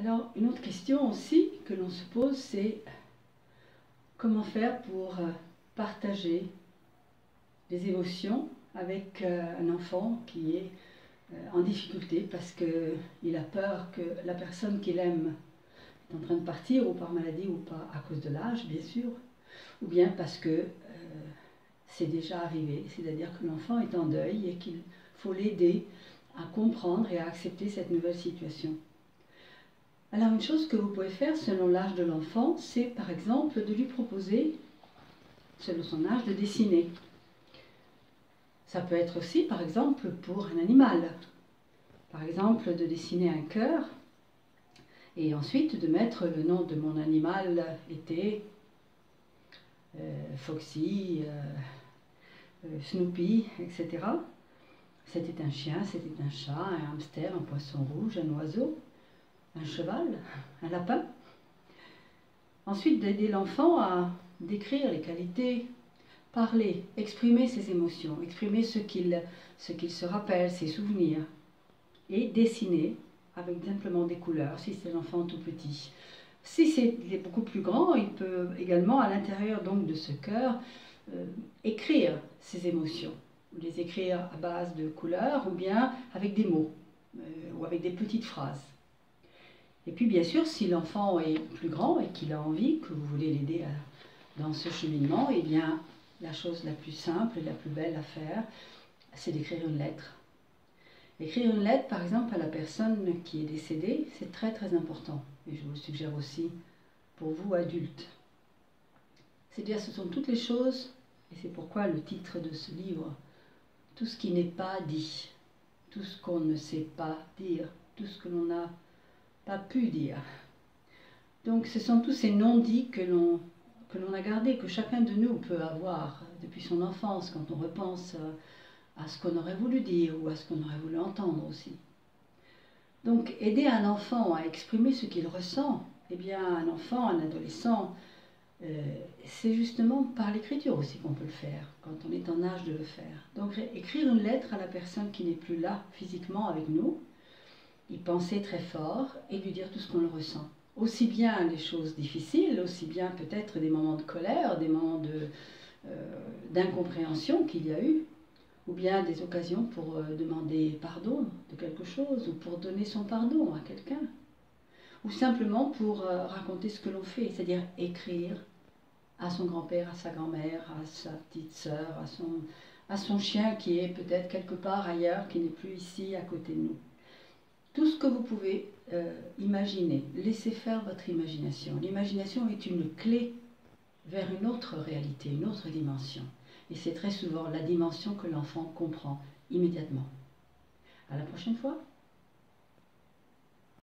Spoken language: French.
Alors, une autre question aussi que l'on se pose, c'est comment faire pour partager les émotions avec un enfant qui est en difficulté parce qu'il a peur que la personne qu'il aime est en train de partir, ou par maladie, ou pas à cause de l'âge, bien sûr, ou bien parce que c'est déjà arrivé, c'est-à-dire que l'enfant est en deuil et qu'il faut l'aider à comprendre et à accepter cette nouvelle situation. Alors une chose que vous pouvez faire selon l'âge de l'enfant, c'est par exemple de lui proposer, selon son âge, de dessiner. Ça peut être aussi par exemple pour un animal. Par exemple de dessiner un cœur et ensuite de mettre le nom de mon animal était Foxy, Snoopy, etc. C'était un chien, c'était un chat, un hamster, un poisson rouge, un oiseau, un cheval, un lapin. Ensuite, d'aider l'enfant à décrire les qualités, parler, exprimer ses émotions, exprimer ce qu'il se rappelle, ses souvenirs, et dessiner avec simplement des couleurs, si c'est l'enfant tout petit. Si il est beaucoup plus grand, il peut également, à l'intérieur donc de ce cœur, écrire ses émotions, les écrire à base de couleurs ou bien avec des mots ou avec des petites phrases. Et puis bien sûr, si l'enfant est plus grand et qu'il a envie, que vous voulez l'aider dans ce cheminement, eh bien la chose la plus simple et la plus belle à faire, c'est d'écrire une lettre. Écrire une lettre, par exemple, à la personne qui est décédée, c'est très très important. Et je vous le suggère aussi pour vous, adultes. C'est-à-dire, ce sont toutes les choses, et c'est pourquoi le titre de ce livre, tout ce qui n'est pas dit, tout ce qu'on ne sait pas dire, tout ce que l'on n'a pas pu dire. Donc ce sont tous ces non-dits que l'on a gardés, que chacun de nous peut avoir depuis son enfance, quand on repense à ce qu'on aurait voulu dire ou à ce qu'on aurait voulu entendre aussi. Donc aider un enfant à exprimer ce qu'il ressent, eh bien un enfant, un adolescent, c'est justement par l'écriture aussi qu'on peut le faire, quand on est en âge de le faire. Donc écrire une lettre à la personne qui n'est plus là physiquement avec nous, y penser très fort et lui dire tout ce qu'on le ressent. Aussi bien les choses difficiles, aussi bien peut-être des moments de colère, des moments d'incompréhension qu'il y a eu, ou bien des occasions pour demander pardon de quelque chose, ou pour donner son pardon à quelqu'un, ou simplement pour raconter ce que l'on fait, c'est-à-dire écrire à son grand-père, à sa grand-mère, à sa petite sœur, à son chien qui est peut-être quelque part ailleurs, qui n'est plus ici à côté de nous. Tout ce que vous pouvez imaginer, laissez faire votre imagination. L'imagination est une clé vers une autre réalité, une autre dimension. Et c'est très souvent la dimension que l'enfant comprend immédiatement. À la prochaine fois.